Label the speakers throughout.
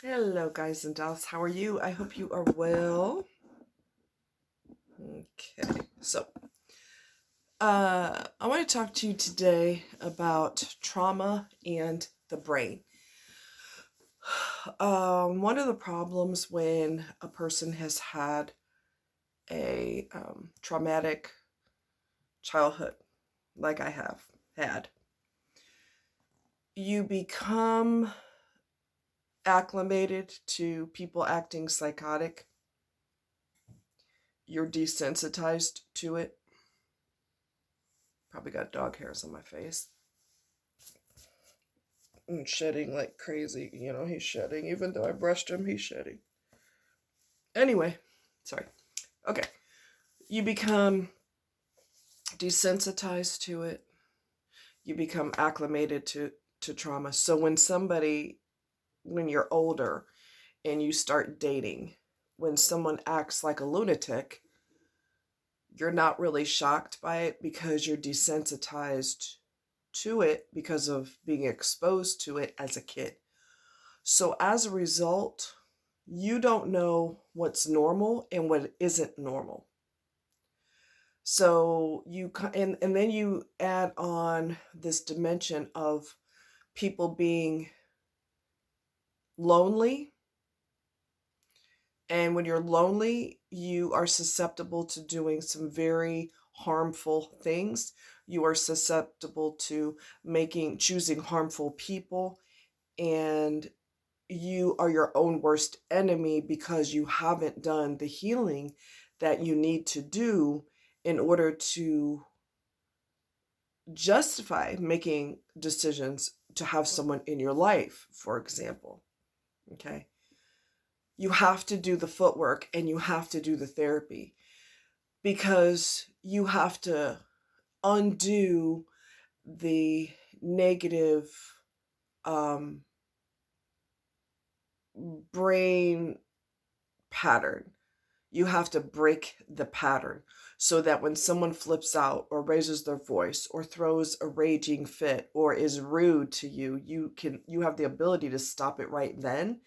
Speaker 1: Hello, guys and dolls. How are you? I hope you are well. Okay, so I want to talk to you today about trauma and the brain. One of the problems when a person has had a traumatic childhood, like I have had, you become acclimated to people acting psychotic. You're desensitized to it. Probably got dog hairs on my face. And shedding like crazy. He's shedding. Even though I brushed him, he's shedding. Anyway, sorry. Okay. You become desensitized to it. You become acclimated to trauma. So when you're older and you start dating, when someone acts like a lunatic, you're not really shocked by it because you're desensitized to it because of being exposed to it as a kid. So as a result, you don't know what's normal and what isn't normal. So and then you add on this dimension of people being lonely. And when you're lonely, you are susceptible to doing some very harmful things. You are susceptible to choosing harmful people, and you are your own worst enemy because you haven't done the healing that you need to do in order to justify making decisions to have someone in your life, for example. Okay. You have to do the footwork and you have to do the therapy because you have to undo the negative um, brain pattern. You have to break the pattern so that when someone flips out or raises their voice or throws a raging fit or is rude to you, you have the ability to stop it right then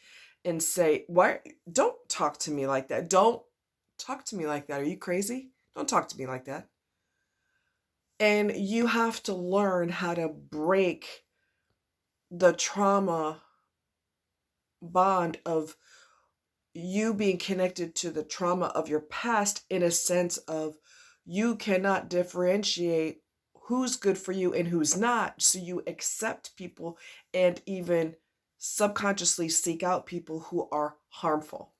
Speaker 1: and say, "Why don't talk to me like that? Don't talk to me like that. Are you crazy? Don't talk to me like that." And you have to learn how to break the trauma bond of you being connected to the trauma of your past, in a sense of you cannot differentiate who's good for you and who's not. So you accept people and even subconsciously seek out people who are harmful.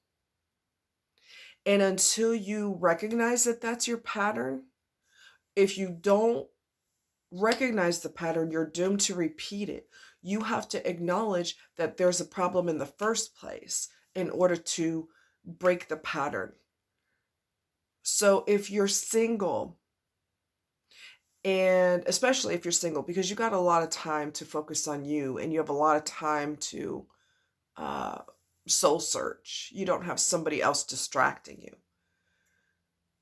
Speaker 1: And until you recognize that that's your pattern, if you don't recognize the pattern, you're doomed to repeat it. You have to acknowledge that there's a problem in the first place in order to break the pattern. So if you're single, and especially if you're single, because you got a lot of time to focus on you and you have a lot of time to uh, soul search, you don't have somebody else distracting you.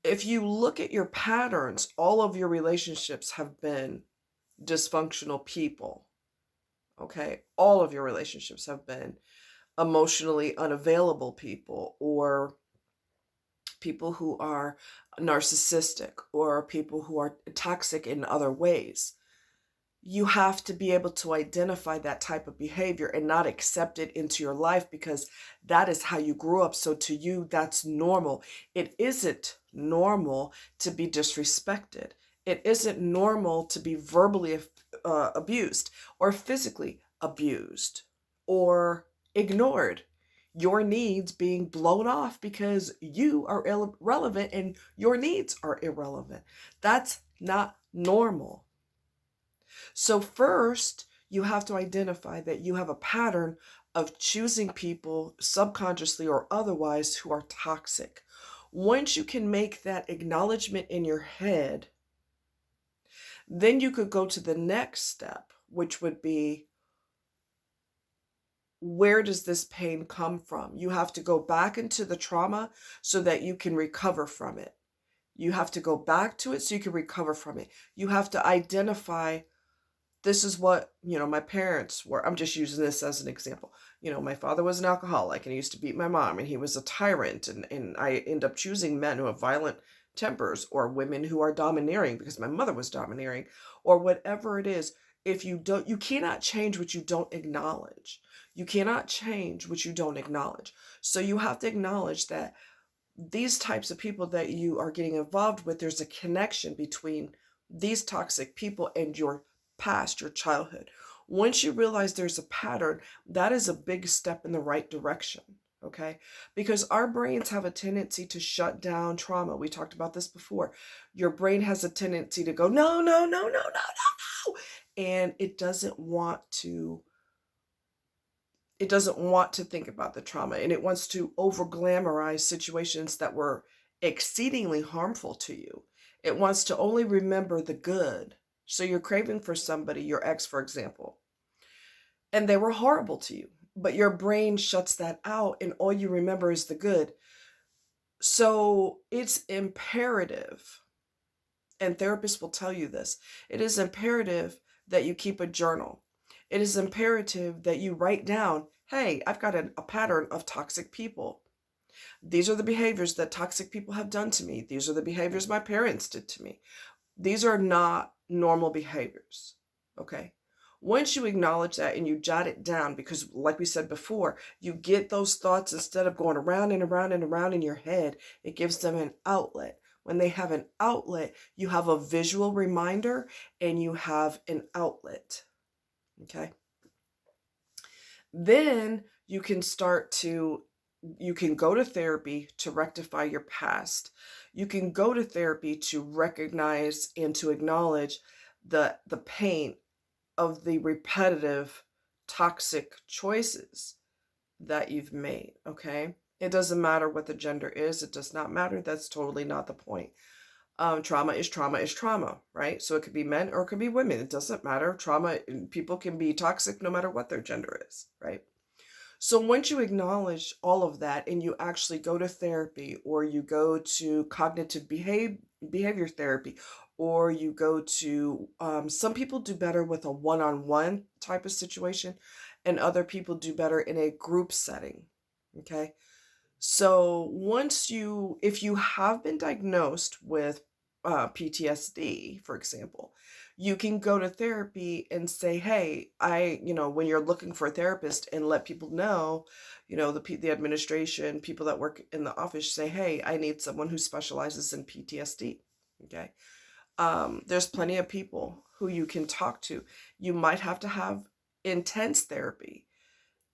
Speaker 1: If you look at your patterns, all of your relationships have been dysfunctional people. Okay, all of your relationships have been emotionally unavailable people, or people who are narcissistic, or people who are toxic in other ways. You have to be able to identify that type of behavior and not accept it into your life because that is how you grew up. So to you, that's normal. It isn't normal to be disrespected. It isn't normal to be verbally abused or physically abused or ignored. Your needs being blown off because you are irrelevant and your needs are irrelevant. That's not normal. So first, you have to identify that you have a pattern of choosing people subconsciously or otherwise who are toxic. Once you can make that acknowledgement in your head, then you could go to the next step, which would be, where does this pain come from? You have to go back into the trauma so that you can recover from it. You have to go back to it so you can recover from it. You have to identify this is what, my parents were. I'm just using this as an example. My father was an alcoholic and he used to beat my mom and he was a tyrant. And I end up choosing men who have violent tempers or women who are domineering because my mother was domineering or whatever it is. If you cannot change what you don't acknowledge. You cannot change what you don't acknowledge. So you have to acknowledge that these types of people that you are getting involved with, there's a connection between these toxic people and your past, your childhood. Once you realize there's a pattern, that is a big step in the right direction. Okay? Because our brains have a tendency to shut down trauma. We talked about this before. Your brain has a tendency to go, no, no, no, no, no, no, no. And it doesn't want to think about the trauma, and it wants to over glamorize situations that were exceedingly harmful to you. It wants to only remember the good. So you're craving for somebody, your ex, for example, and they were horrible to you, but your brain shuts that out and all you remember is the good. So it's imperative, and therapists will tell you this, it is imperative that you keep a journal. It is imperative that you write down, hey, I've got a pattern of toxic people. These are the behaviors that toxic people have done to me. These are the behaviors my parents did to me. These are not normal behaviors. Okay? Once you acknowledge that and you jot it down, because like we said before, you get those thoughts instead of going around and around and around in your head, it gives them an outlet. When they have an outlet, you have a visual reminder and you have an outlet. Okay. Then you can go to therapy to rectify your past. You can go to therapy to recognize and to acknowledge the pain of the repetitive toxic choices that you've made. Okay. It doesn't matter what the gender is. It does not matter. That's totally not the point. Trauma is trauma, right? So it could be men or it could be women. It doesn't matter. Trauma, people can be toxic no matter what their gender is, right? So once you acknowledge all of that and you actually go to therapy or you go to cognitive behavior therapy or you go to, some people do better with a one-on-one type of situation and other people do better in a group setting, okay? So if you have been diagnosed with PTSD, for example, you can go to therapy and say, hey, when you're looking for a therapist and let people know, the administration, people that work in the office say, hey, I need someone who specializes in PTSD. Okay. There's plenty of people who you can talk to. You might have to have intense therapy.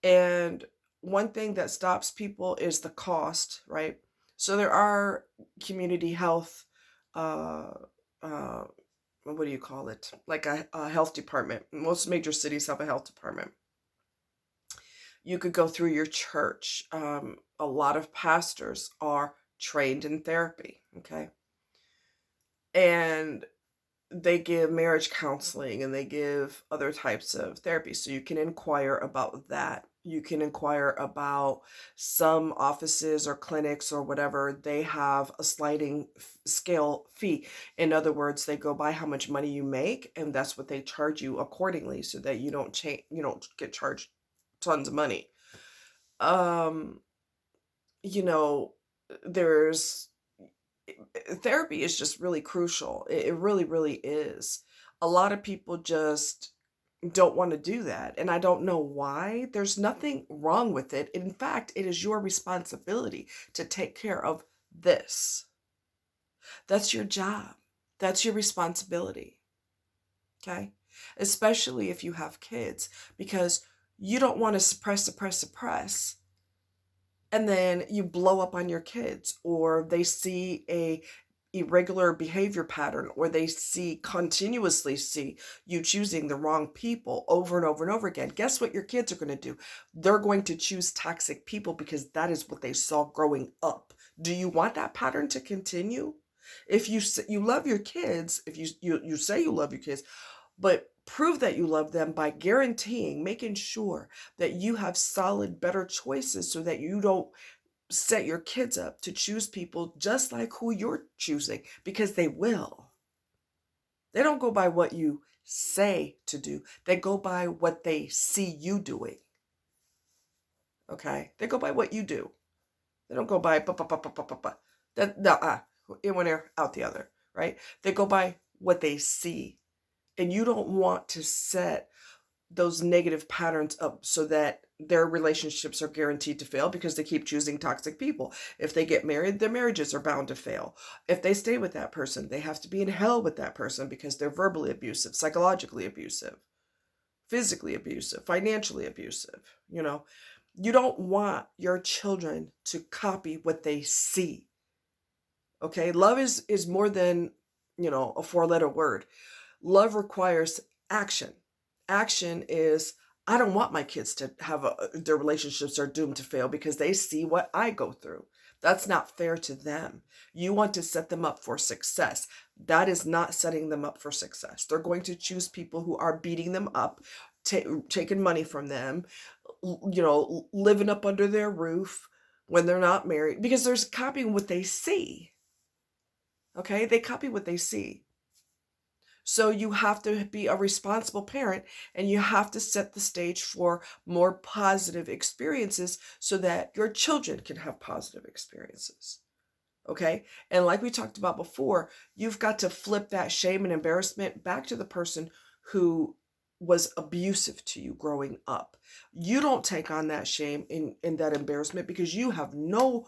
Speaker 1: And one thing that stops people is the cost, right? So there are community health, what do you call it? Like a health department. Most major cities have a health department. You could go through your church. A lot of pastors are trained in therapy, okay? And they give marriage counseling and they give other types of therapy. So you can inquire about that. You can inquire about some offices or clinics or whatever. They have a sliding scale fee. In other words, they go by how much money you make, and that's what they charge you accordingly, so that you don't get charged tons of money. There's therapy is just really crucial. It really, really is. A lot of people just don't want to do that. And I don't know why. There's nothing wrong with it. In fact, it is your responsibility to take care of this. That's your job. That's your responsibility. Okay? Especially if you have kids, because you don't want to suppress. And then you blow up on your kids, or they see a irregular behavior pattern, or they continuously see you choosing the wrong people over and over and over again. Guess what your kids are going to do? They're going to choose toxic people because that is what they saw growing up. Do you want that pattern to continue? If you love your kids, if you say you love your kids, but prove that you love them by making sure that you have solid, better choices so that you don't set your kids up to choose people just like who you're choosing, because they will. They don't go by what you say to do. They go by what they see you doing. Okay? They go by what you do. They don't go by that no, in one ear, out the other, right? They go by what they see. And you don't want to set those negative patterns up so that their relationships are guaranteed to fail because they keep choosing toxic people. If they get married, their marriages are bound to fail. If they stay with that person, they have to be in hell with that person because they're verbally abusive, psychologically abusive, physically abusive, financially abusive. You don't want your children to copy what they see. Okay? Love is more than, a four-letter word. Love requires action. Action is, I don't want my kids to have their relationships are doomed to fail because they see what I go through. That's not fair to them. You want to set them up for success. That is not setting them up for success. They're going to choose people who are beating them up, taking money from them, living up under their roof when they're not married, because they're copying what they see. Okay? They copy what they see. So you have to be a responsible parent, and you have to set the stage for more positive experiences so that your children can have positive experiences. Okay? And like we talked about before, you've got to flip that shame and embarrassment back to the person who was abusive to you growing up. You don't take on that shame and that embarrassment because you have no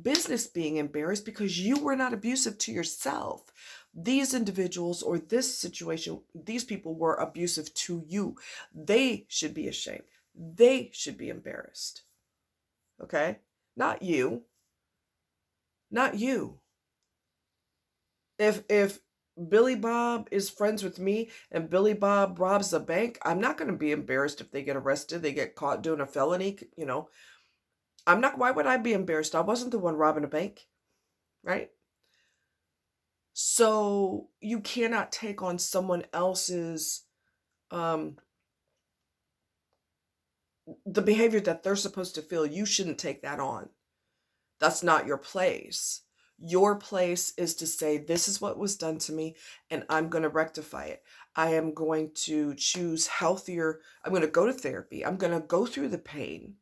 Speaker 1: business being embarrassed because you were not abusive to yourself. These individuals or this situation, these people were abusive to you. They should be ashamed. They should be embarrassed. Okay? Not you. Not you. If Billy Bob is friends with me and Billy Bob robs a bank, I'm not going to be embarrassed if they get arrested, they get caught doing a felony, I'm not, why would I be embarrassed? I wasn't the one robbing a bank, right? So you cannot take on someone else's, the behavior that they're supposed to feel. You shouldn't take that on. That's not your place. Your place is to say, this is what was done to me, and I'm going to rectify it. I am going to choose healthier. I'm going to go to therapy. I'm going to go through the pain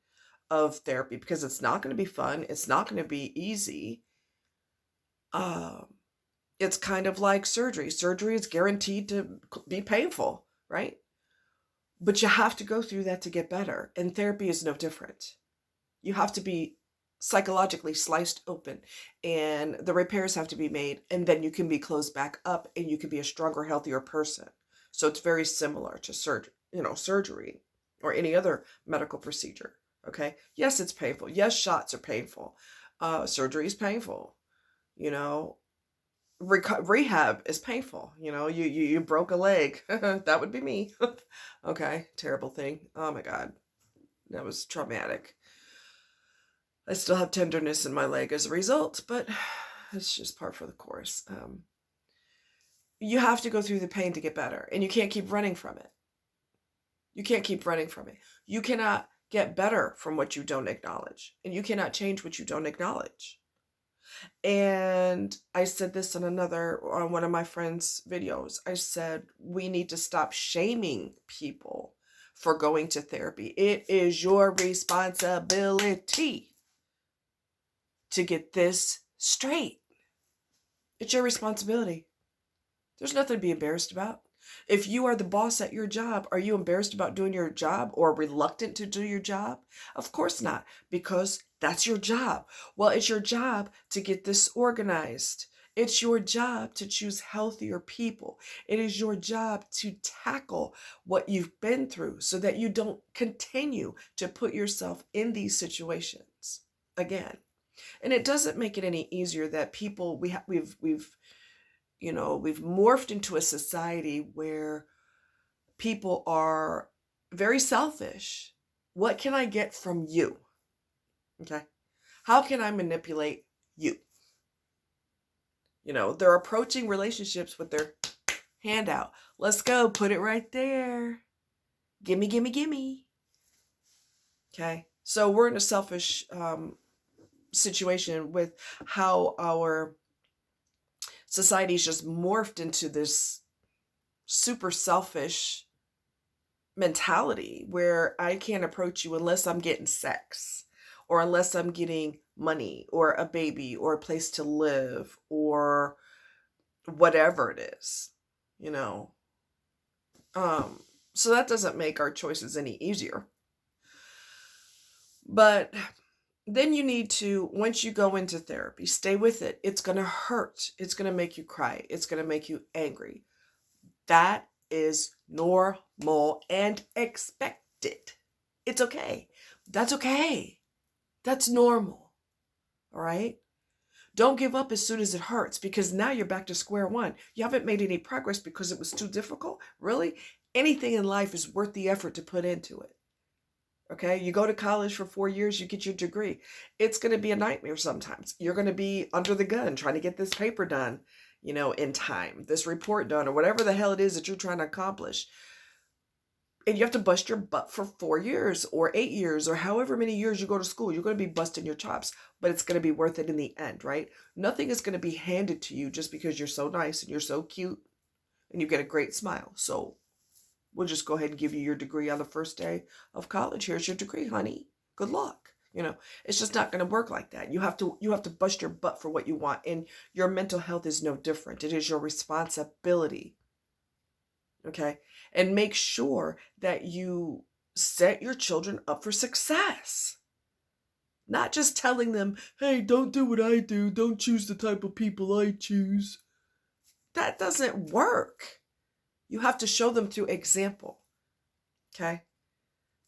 Speaker 1: of therapy because it's not going to be fun. It's not going to be easy. It's kind of like surgery. Surgery is guaranteed to be painful, right? But you have to go through that to get better. And therapy is no different. You have to be psychologically sliced open, and the repairs have to be made, and then you can be closed back up, and you can be a stronger, healthier person. So it's very similar to surgery or any other medical procedure. Okay. Yes, it's painful. Yes, shots are painful. Surgery is painful. Rehab is painful. You broke a leg. That would be me. Okay. Terrible thing. Oh my God. That was traumatic. I still have tenderness in my leg as a result, but it's just par for the course. You have to go through the pain to get better, and you can't keep running from it. You can't keep running from it. You cannot get better from what you don't acknowledge, and you cannot change what you don't acknowledge. And I said this on one of my friends' videos. I said, we need to stop shaming people for going to therapy. It is your responsibility to get this straight. It's your responsibility. There's nothing to be embarrassed about. If you are the boss at your job, are you embarrassed about doing your job or reluctant to do your job? Of course not, because that's your job. Well, it's your job to get this organized. It's your job to choose healthier people. It is your job to tackle what you've been through so that you don't continue to put yourself in these situations again. And it doesn't make it any easier that people we've morphed into a society where people are very selfish. What can I get from you? Okay. How can I manipulate you? They're approaching relationships with their hand out. Let's go. Put it right there. Gimme, gimme, gimme. Okay. So we're in a selfish situation with how our society's just morphed into this super selfish mentality where I can't approach you unless I'm getting sex or unless I'm getting money or a baby or a place to live or whatever it is, you know. Um, so that doesn't make our choices any easier. But then you need to, once you go into therapy, stay with it. It's going to hurt. It's going to make you cry. It's going to make you angry. That is normal and expected. It's okay. That's okay. That's normal. All right? Don't give up as soon as it hurts, because now you're back to square one. You haven't made any progress because it was too difficult. Really? Anything in life is worth the effort to put into it. Okay? You go to college for 4 years, you get your degree. It's going to be a nightmare sometimes. You're going to be under the gun trying to get this paper done, in time, this report done, or whatever the hell it is that you're trying to accomplish. And you have to bust your butt for 4 years or 8 years or however many years you go to school. You're going to be busting your chops, but it's going to be worth it in the end, right? Nothing is going to be handed to you just because you're so nice and you're so cute and you get a great smile. So we'll just go ahead and give you your degree on the first day of college. Here's your degree, honey. Good luck. It's just not going to work like that. You have to bust your butt for what you want. And your mental health is no different. It is your responsibility. Okay? And make sure that you set your children up for success. Not just telling them, hey, don't do what I do. Don't choose the type of people I choose. That doesn't work. You have to show them through example. Okay?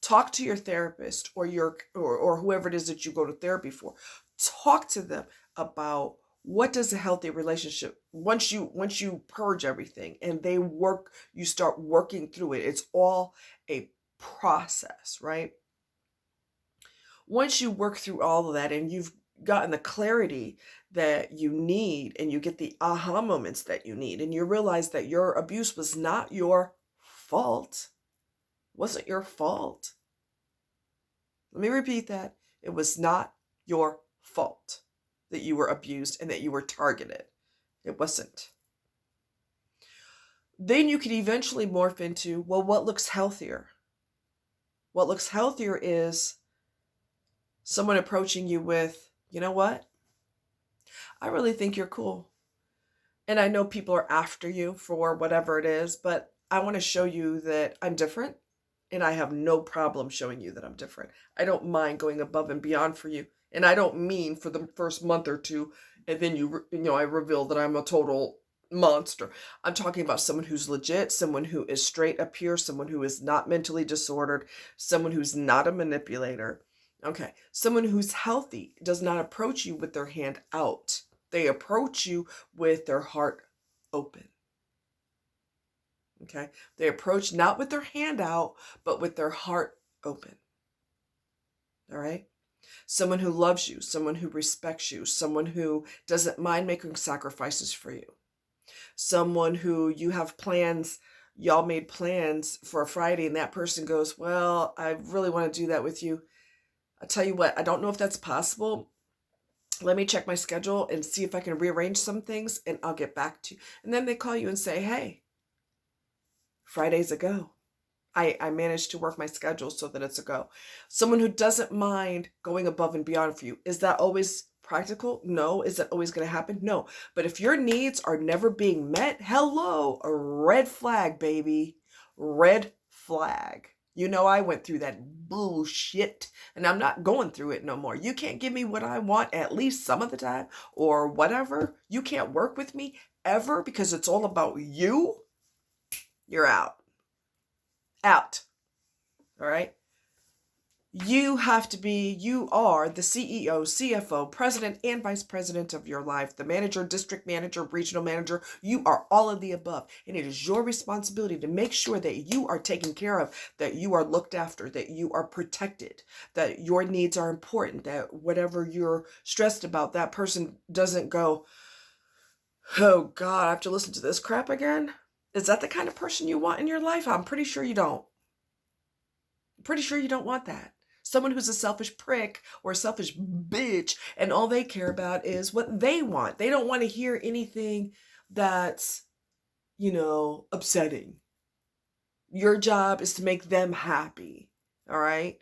Speaker 1: Talk to your therapist or whoever it is that you go to therapy for. Talk to them about what does a healthy relationship, once you purge everything and you start working through it. It's all a process, right? Once you work through all of that and you've gotten the clarity that you need and you get the aha moments that you need and you realize that your abuse was not your fault, wasn't your fault. Let me repeat that. It was not your fault that you were abused and that you were targeted. It wasn't. Then you could eventually morph into, well, what looks healthier? What looks healthier is someone approaching you with, you know what? I really think you're cool. And I know people are after you for whatever it is, but I want to show you that I'm different. And I have no problem showing you that I'm different. I don't mind going above and beyond for you. And I don't mean for the first month or two, and then I reveal that I'm a total monster. I'm talking about someone who's legit, someone who is straight up here, someone who is not mentally disordered, someone who's not a manipulator. Okay, someone who's healthy does not approach you with their hand out. They approach you with their heart open. Okay, they approach not with their hand out, but with their heart open. All right? Someone who loves you, someone who respects you, someone who doesn't mind making sacrifices for you. Someone who you have plans, y'all made plans for a Friday and that person goes, well, I really want to do that with you. I'll tell you what, I don't know if that's possible. Let me check my schedule and see if I can rearrange some things and I'll get back to you. And then they call you and say, hey, Friday's a go. I managed to work my schedule so that it's a go. Someone who doesn't mind going above and beyond for you. Is that always practical? No. Is that always going to happen? No. But if your needs are never being met, hello, a red flag, baby. Red flag. I went through that bullshit and I'm not going through it no more. You can't give me what I want at least some of the time or whatever. You can't work with me ever because it's all about you. You're out. Out. All right? You are the CEO, CFO, president, and vice president of your life, the manager, district manager, regional manager. You are all of the above. And it is your responsibility to make sure that you are taken care of, that you are looked after, that you are protected, that your needs are important, that whatever you're stressed about, that person doesn't go, oh God, I have to listen to this crap again. Is that the kind of person you want in your life? I'm pretty sure you don't. I'm pretty sure you don't want that. Someone who's a selfish prick or a selfish bitch and all they care about is what they want. They don't want to hear anything that's upsetting. Your job is to make them happy. All right?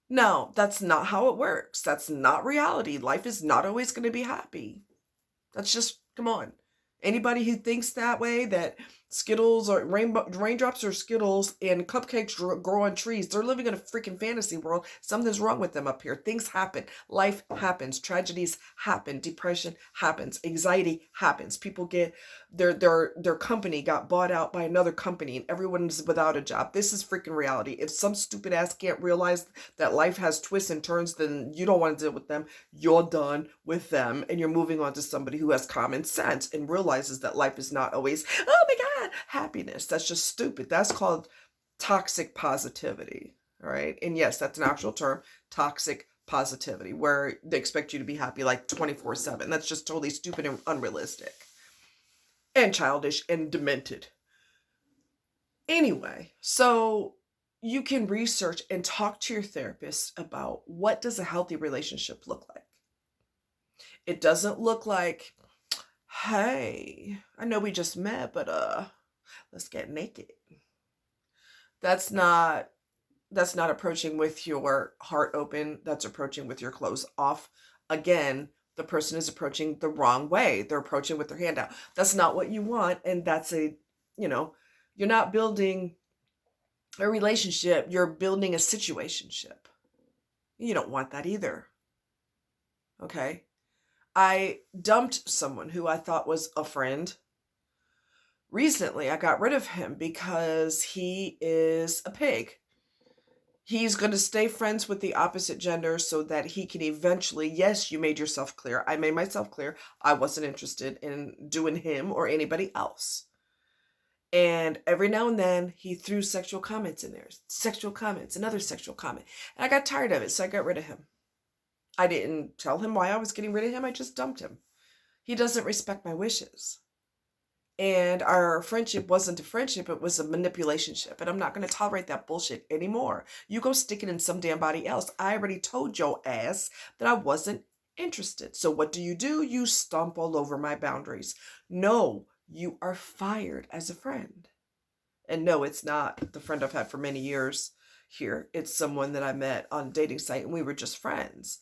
Speaker 1: No, that's not how it works. That's not reality. Life is not always going to be happy. That's just, come on. Anybody who thinks that way, that Skittles or raindrops or Skittles and cupcakes grow on trees, they're living in a freaking fantasy world. Something's wrong with them up here. Things happen. Life happens. Tragedies happen. Depression happens. Anxiety happens. People get their company got bought out by another company and everyone's without a job. This is freaking reality. If some stupid ass can't realize that life has twists and turns, then you don't want to deal with them. You're done with them and you're moving on to somebody who has common sense and realizes that life is not always, oh my God, happiness. That's just stupid. That's called toxic positivity. All right. And yes, that's an actual term, toxic positivity, where they expect you to be happy like 24/7. That's just totally stupid and unrealistic and childish and demented. Anyway, so you can research and talk to your therapist about what does a healthy relationship look like. It doesn't look like, hey, I know we just met, but let's get naked. That's not approaching with your heart open. That's approaching with your clothes off. Again, the person is approaching the wrong way. They're approaching with their hand out. That's not what you want. And that's you're not building a relationship. You're building a situationship. You don't want that either. Okay. I dumped someone who I thought was a friend. Recently, I got rid of him because he is a pig. He's going to stay friends with the opposite gender so that he can eventually, yes, you made yourself clear. I made myself clear. I wasn't interested in doing him or anybody else. And every now and then he threw sexual comments in there. Sexual comments, another sexual comment. And I got tired of it, so I got rid of him. I didn't tell him why I was getting rid of him. I just dumped him. He doesn't respect my wishes. And our friendship wasn't a friendship, it was a manipulationship. And I'm not going to tolerate that bullshit anymore. You go stick it in some damn body else. I already told your ass that I wasn't interested. So what do? You stomp all over my boundaries. No, you are fired as a friend. And no, it's not the friend I've had for many years here. It's someone that I met on a dating site and we were just friends.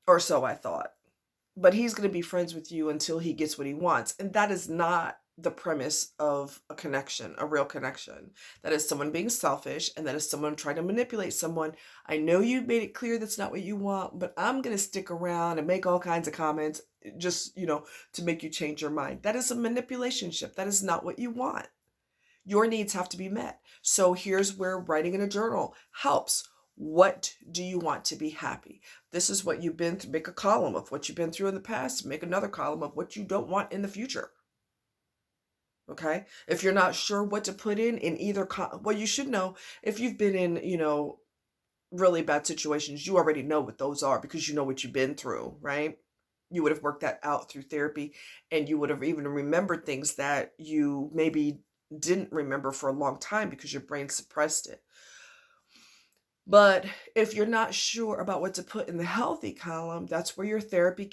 Speaker 1: Or so I thought. But he's going to be friends with you until he gets what he wants. And that is not the premise of a connection, a real connection. That is someone being selfish, and that is someone trying to manipulate someone. I know you made it clear that's not what you want, but I'm going to stick around and make all kinds of comments just, to make you change your mind. That is a manipulationship. That is not what you want. Your needs have to be met. So here's where writing in a journal helps. What do you want to be happy? This is what you've been through. Make a column of what you've been through in the past. Make another column of what you don't want in the future. Okay? If you're not sure what to put in either, well, you should know. If you've been in, really bad situations, you already know what those are because you know what you've been through, right? You would have worked that out through therapy, and you would have even remembered things that you maybe didn't remember for a long time because your brain suppressed it. But if you're not sure about what to put in the healthy column, that's where your therapist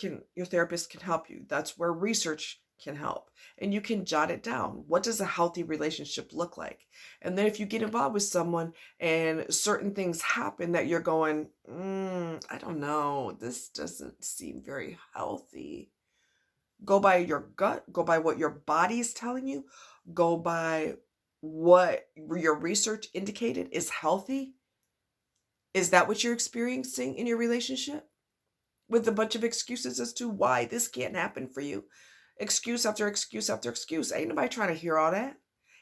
Speaker 1: can help you. That's where research can help. And you can jot it down. What does a healthy relationship look like? And then if you get involved with someone and certain things happen that you're going, I don't know, this doesn't seem very healthy. Go by your gut, go by what your body is telling you, go by what your research indicated is healthy. Is that what you're experiencing in your relationship? With a bunch of excuses as to why this can't happen for you. Excuse after excuse after excuse. Ain't nobody trying to hear all that.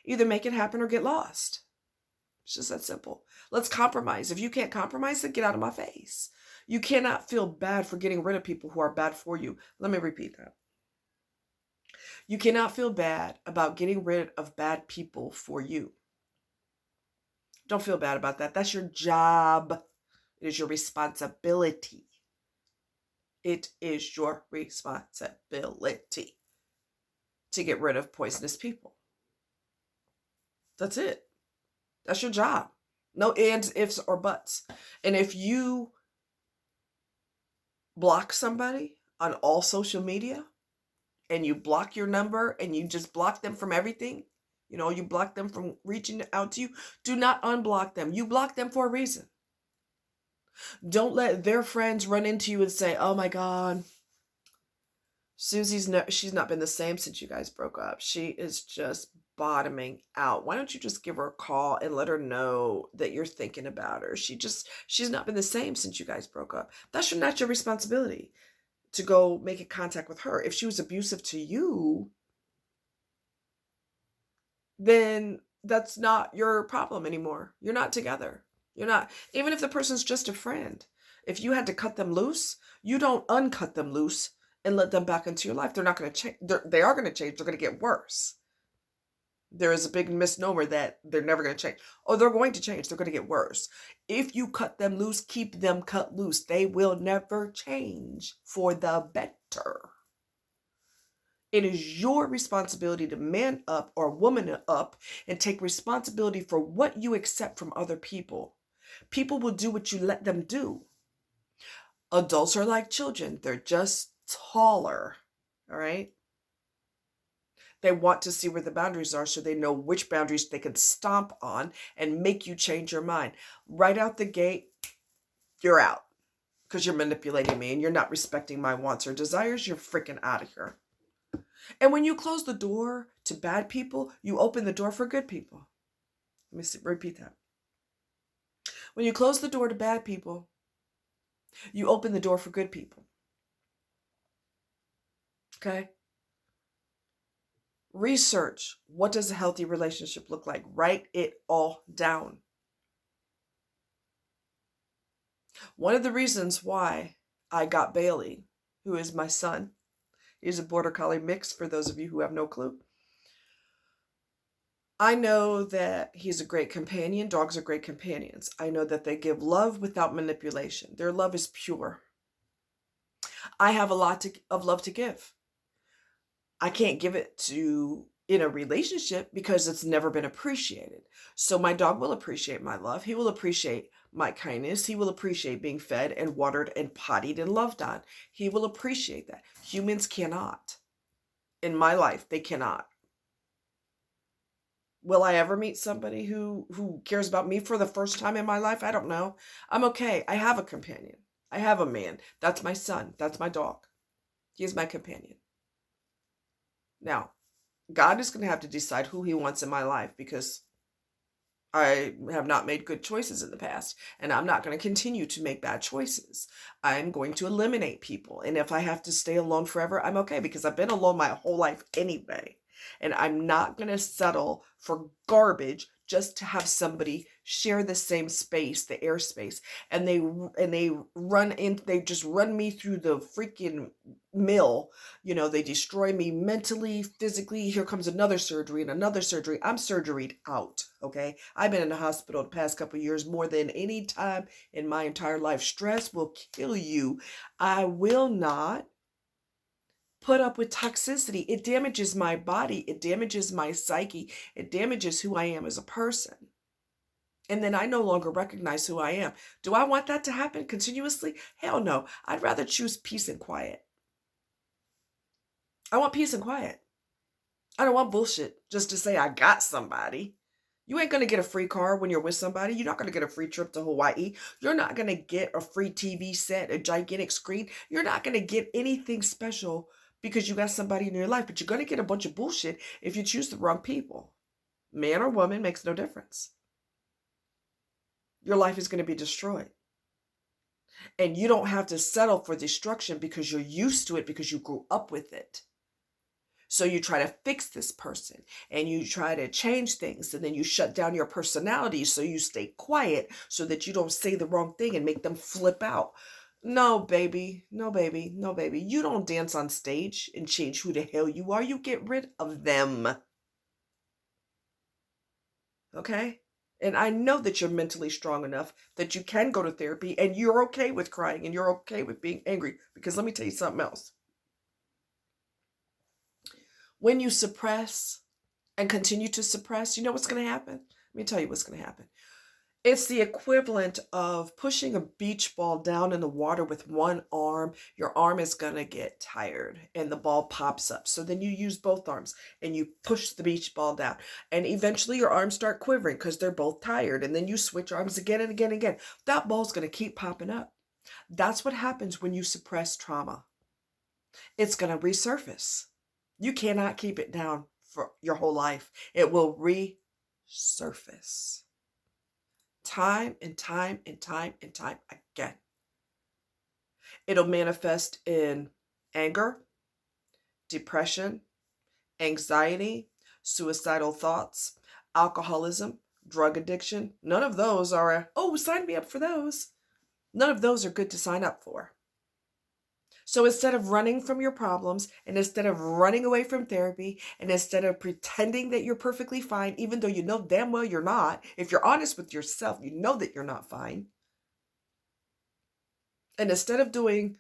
Speaker 1: Either make it happen or get lost. It's just that simple. Let's compromise. If you can't compromise, then get out of my face. You cannot feel bad for getting rid of people who are bad for you. Let me repeat that. You cannot feel bad about getting rid of bad people for you. Don't feel bad about that. That's your job. It is your responsibility. It is your responsibility to get rid of poisonous people. That's it. That's your job. No ands, ifs, or buts. And if you block somebody on all social media and you block your number and you just block them from everything, you block them from reaching out to you, do not unblock them. You block them for a reason. Don't let their friends run into you and say, oh my God, she's not been the same since you guys broke up. She is just bottoming out. Why don't you just give her a call and let her know that you're thinking about her? She's not been the same since you guys broke up. That's not your responsibility to go make a contact with her. If she was abusive to you, then that's not your problem anymore. You're not together. You're not, even if the person's just a friend. If you had to cut them loose, you don't uncut them loose and let them back into your life. They're not going to change. They are going to change. They're going to get worse. There is a big misnomer that they're never going to change. Oh, they're going to change. They're going to get worse. If you cut them loose, keep them cut loose. They will never change for the better. It is your responsibility to man up or woman up and take responsibility for what you accept from other people. People will do what you let them do. Adults are like children. They're just taller. All right? They want to see where the boundaries are so they know which boundaries they can stomp on and make you change your mind. Right out the gate, you're out because you're manipulating me and you're not respecting my wants or desires. You're freaking out of here. And when you close the door to bad people, you open the door for good people. Let me repeat that. When you close the door to bad people, you open the door for good people. Okay? Research. What does a healthy relationship look like? Write it all down. One of the reasons why I got Bailey, who is my son, he's a border collie mix for those of you who have no clue. I know that he's a great companion. Dogs are great companions. I know that they give love without manipulation. Their love is pure. I have a lot of love to give. I can't give it in a relationship because it's never been appreciated. So my dog will appreciate my love. He will appreciate my kindness. He will appreciate being fed and watered and pottied and loved on. He will appreciate that. Humans cannot. In my life, they cannot. Will I ever meet somebody who cares about me for the first time in my life? I don't know. I'm okay. I have a companion. I have a man. That's my son. That's my dog. He is my companion. Now, God is going to have to decide who he wants in my life because I have not made good choices in the past, and I'm not going to continue to make bad choices. I'm going to eliminate people, and if I have to stay alone forever, I'm okay because I've been alone my whole life anyway, and I'm not going to settle for garbage just to have somebody share the same space, the airspace, and they just run me through the freaking mill. They destroy me mentally, physically. Here comes another surgery and another surgery. I'm surgeried out, okay? I've been in the hospital the past couple of years more than any time in my entire life. Stress will kill you. I will not put up with toxicity. It damages my body. It damages my psyche. It damages who I am as a person. And then I no longer recognize who I am. Do I want that to happen continuously? Hell no. I'd rather choose peace and quiet. I want peace and quiet. I don't want bullshit just to say I got somebody. You ain't going to get a free car when you're with somebody. You're not going to get a free trip to Hawaii. You're not going to get a free TV set, a gigantic screen. You're not going to get anything special because you got somebody in your life, but you're going to get a bunch of bullshit if you choose the wrong people. Man or woman makes no difference. Your life is going to be destroyed. And you don't have to settle for destruction because you're used to it, because you grew up with it. So you try to fix this person and you try to change things, and then you shut down your personality so you stay quiet so that you don't say the wrong thing and make them flip out. No, baby. No, baby. No, baby. You don't dance on stage and change who the hell you are. You get rid of them. Okay? And I know that you're mentally strong enough that you can go to therapy and you're okay with crying and you're okay with being angry. Because let me tell you something else. When you suppress and continue to suppress, you know what's going to happen? Let me tell you what's going to happen. It's the equivalent of pushing a beach ball down in the water with one arm. Your arm is going to get tired and the ball pops up. So then you use both arms and you push the beach ball down. And eventually your arms start quivering because they're both tired. And then you switch arms again and again and again. That ball's going to keep popping up. That's what happens when you suppress trauma. It's going to resurface. You cannot keep it down for your whole life. It will resurface. Time and time and time and time again. It'll manifest in anger, depression, anxiety, suicidal thoughts, alcoholism, drug addiction. None of those are, oh, sign me up for those. None of those are good to sign up for. So instead of running from your problems, and instead of running away from therapy, and instead of pretending that you're perfectly fine, even though you know damn well you're not, if you're honest with yourself, you know that you're not fine. And instead of doing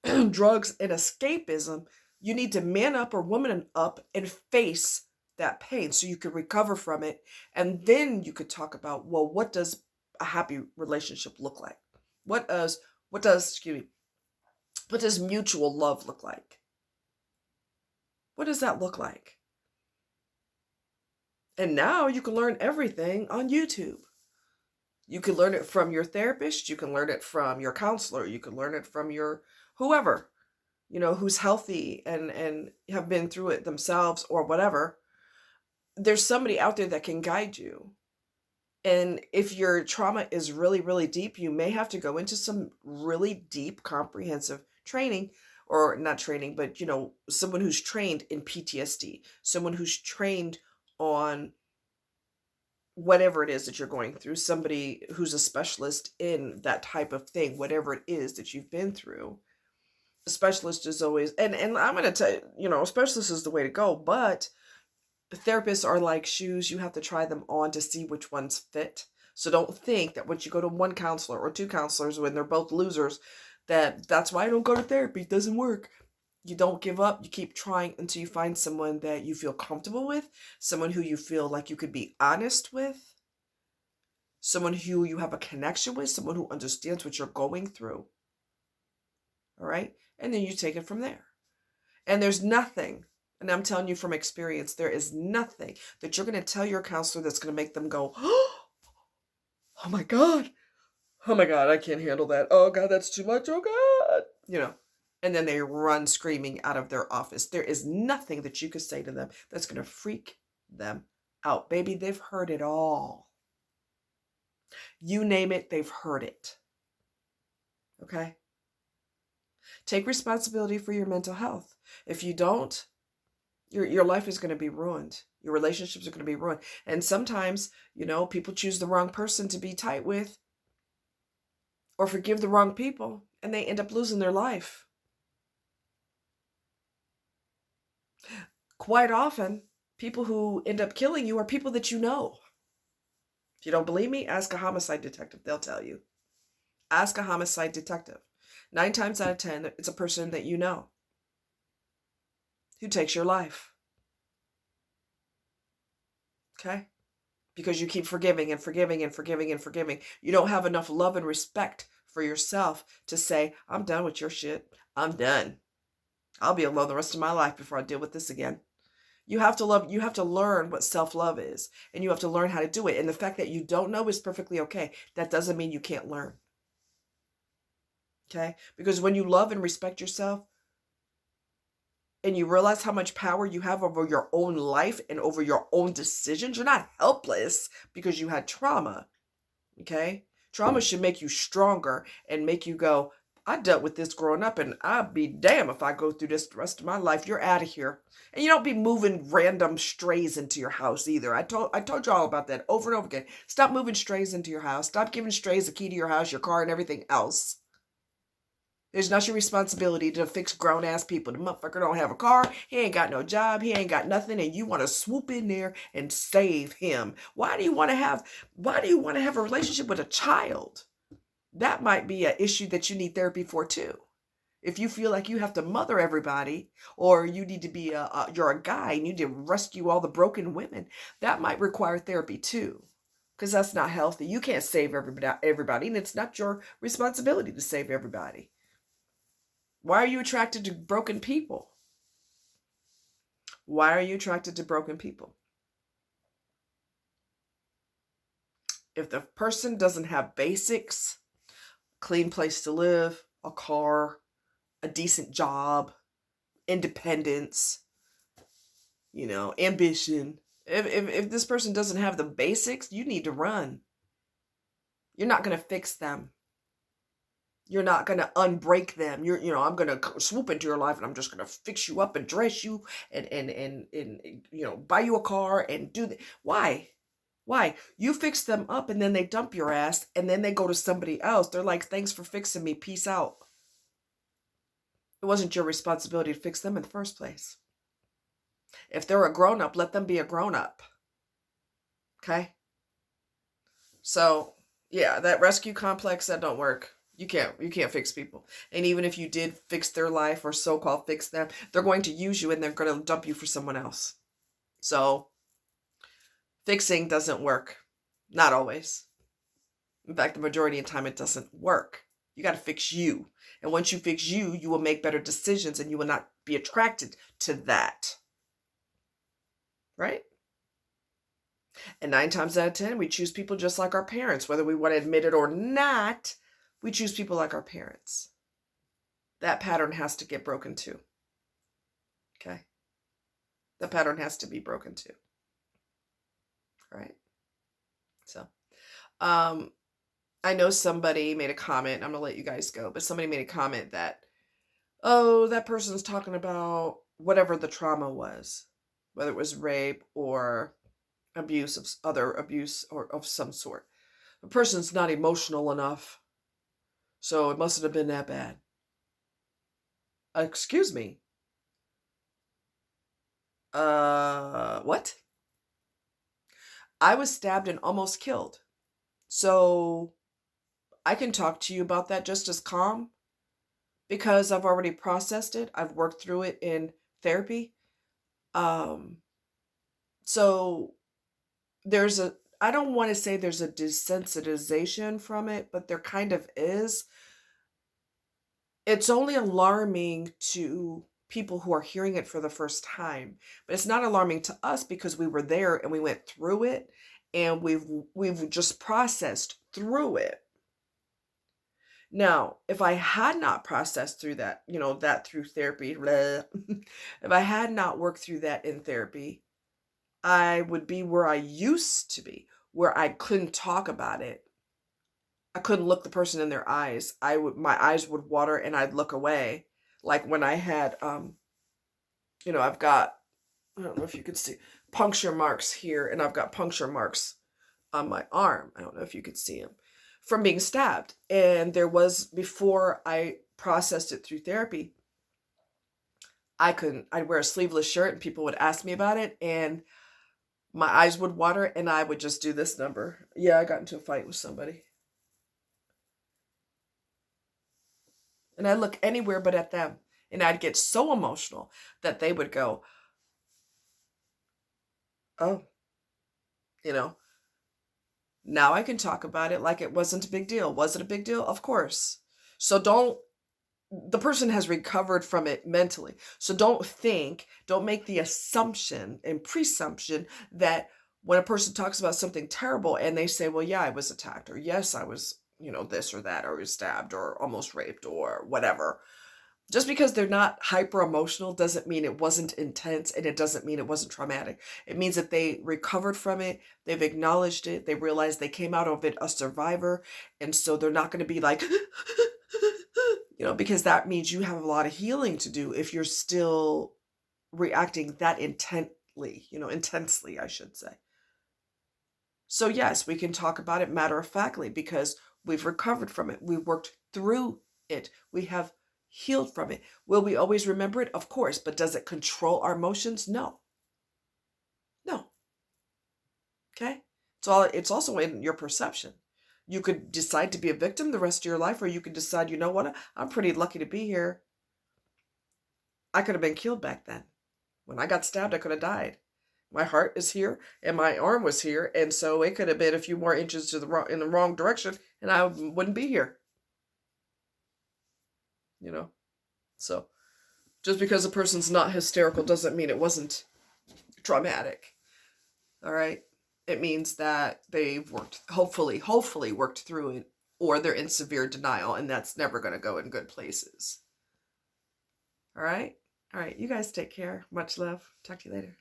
Speaker 1: drugs and escapism, you need to man up or woman up and face that pain so you can recover from it. And then you could talk about, well, what does a happy relationship look like? What does mutual love look like? What does that look like? And now you can learn everything on YouTube. You can learn it from your therapist. You can learn it from your counselor. You can learn it from your whoever, who's healthy and have been through it themselves or whatever. There's somebody out there that can guide you. And if your trauma is really, really deep, you may have to go into some really deep, comprehensive training, or not training, but, someone who's trained in PTSD, someone who's trained on whatever it is that you're going through, somebody who's a specialist in that type of thing, whatever it is that you've been through. A specialist is always, and I'm going to tell you, a specialist is the way to go, but therapists are like shoes. You have to try them on to see which ones fit. So don't think that once you go to one counselor or two counselors when they're both losers, that's why I don't go to therapy. It doesn't work. You don't give up. You keep trying until you find someone that you feel comfortable with, someone who you feel like you could be honest with, someone who you have a connection with, someone who understands what you're going through. All right? And then you take it from there. And there's nothing, and I'm telling you from experience, there is nothing that you're going to tell your counselor that's going to make them go, oh my God, I can't handle that. Oh God, that's too much. Oh God, and then they run screaming out of their office. There is nothing that you could say to them that's going to freak them out. Baby, they've heard it all. You name it, they've heard it. Okay? Take responsibility for your mental health. If you don't, your life is going to be ruined. Your relationships are going to be ruined. And sometimes, people choose the wrong person to be tight with or forgive the wrong people, and they end up losing their life. Quite often, people who end up killing you are people that you know. If you don't believe me, ask a homicide detective. They'll tell you. Ask a homicide detective. 9 times out of 10, it's a person that you know who takes your life. Okay? Because you keep forgiving and forgiving and forgiving and forgiving. You don't have enough love and respect for yourself to say, I'm done with your shit. I'm done. I'll be alone the rest of my life before I deal with this again. You have to learn what self-love is, and you have to learn how to do it. And the fact that you don't know is perfectly okay. That doesn't mean you can't learn. Okay? Because when you love and respect yourself, and you realize how much power you have over your own life and over your own decisions, you're not helpless because you had trauma. Okay? Trauma should make you stronger and make you go, I dealt with this growing up, and I'd be damn if I go through this the rest of my life. You're out of here. And you don't be moving random strays into your house either. I told you all about that over and over again. Stop moving strays into your house. Stop giving strays the key to your house, your car, and everything else. It's not your responsibility to fix grown-ass people. The motherfucker don't have a car. He ain't got no job. He ain't got nothing. And you want to swoop in there and save him. Why do you want to have a relationship with a child? That might be an issue that you need therapy for too. If you feel like you have to mother everybody, or you need to be you're a guy and you need to rescue all the broken women, that might require therapy too. because that's not healthy. You can't save everybody, and it's not your responsibility to save everybody. Why are you attracted to broken people? Why are you attracted to broken people? If the person doesn't have basics, clean place to live, a car, a decent job, independence, ambition. If this person doesn't have the basics, you need to run. You're not going to fix them. You're not going to unbreak them. I'm going to swoop into your life and I'm just going to fix you up and dress you and buy you a car and do that. Why? Why? You fix them up and then they dump your ass and then they go to somebody else. They're like, thanks for fixing me. Peace out. It wasn't your responsibility to fix them in the first place. If they're a grown-up, let them be a grown-up. Okay? So, yeah, that rescue complex, that don't work. You can't fix people. And even if you did fix their life or so-called fix them, they're going to use you and they're going to dump you for someone else. So, fixing doesn't work. Not always. In fact, the majority of the time it doesn't work. You got to fix you. And once you fix you, you will make better decisions and you will not be attracted to that. Right? And 9 times out of 10, we choose people just like our parents. Whether we want to admit it or not, we choose people like our parents. That pattern has to get broken too. Okay? The pattern has to be broken too. Right? So, I know somebody made a comment. I'm going to let you guys go. But somebody made a comment that, oh, that person's talking about whatever the trauma was. Whether it was rape or abuse or of some sort. The person's not emotional enough. So it mustn't have been that bad. Excuse me. What? I was stabbed and almost killed. So I can talk to you about that just as calm because I've already processed it. I've worked through it in therapy. So I don't want to say there's a desensitization from it, but there kind of is. It's only alarming to people who are hearing it for the first time, but it's not alarming to us because we were there and we went through it and we've just processed through it. Now, if I had not processed through that, that through therapy, if I had not worked through that in therapy, I would be where I used to be, where I couldn't talk about it. I couldn't look the person in their eyes. My eyes would water and I'd look away. Like when I had, I've got, I don't know if you could see, puncture marks here, and I've got puncture marks on my arm. I don't know if you could see them from being stabbed. And before I processed it through therapy, I'd wear a sleeveless shirt and people would ask me about it and my eyes would water and I would just do this number. Yeah, I got into a fight with somebody. And I'd look anywhere but at them. And I'd get so emotional that they would go, oh, now I can talk about it like it wasn't a big deal. Was it a big deal? Of course. So the person has recovered from it mentally. So don't make the assumption and presumption that when a person talks about something terrible and they say, well, yeah, I was attacked, or yes, I was, this or that, or was stabbed or almost raped or whatever. Just because they're not hyper emotional doesn't mean it wasn't intense, and it doesn't mean it wasn't traumatic. It means that they recovered from it, they've acknowledged it, they realized they came out of it a survivor, and so they're not going to be like, because that means you have a lot of healing to do if you're still reacting that intensely, I should say. So yes, we can talk about it matter-of-factly because we've recovered from it. We've worked through it. We have healed from it. Will we always remember it? Of course. But does it control our emotions? No. Okay? It's also in your perception. You could decide to be a victim the rest of your life, or you could decide, you know what? I'm pretty lucky to be here. I could have been killed back then. When I got stabbed, I could have died. My heart is here and my arm was here, and so it could have been a few more inches to in the wrong direction and I wouldn't be here, you know. So just because a person's not hysterical doesn't mean it wasn't traumatic. All right? It means that they've hopefully worked through it, or they're in severe denial, and that's never going to go in good places. All right? All right, you guys take care. Much love. Talk to you later.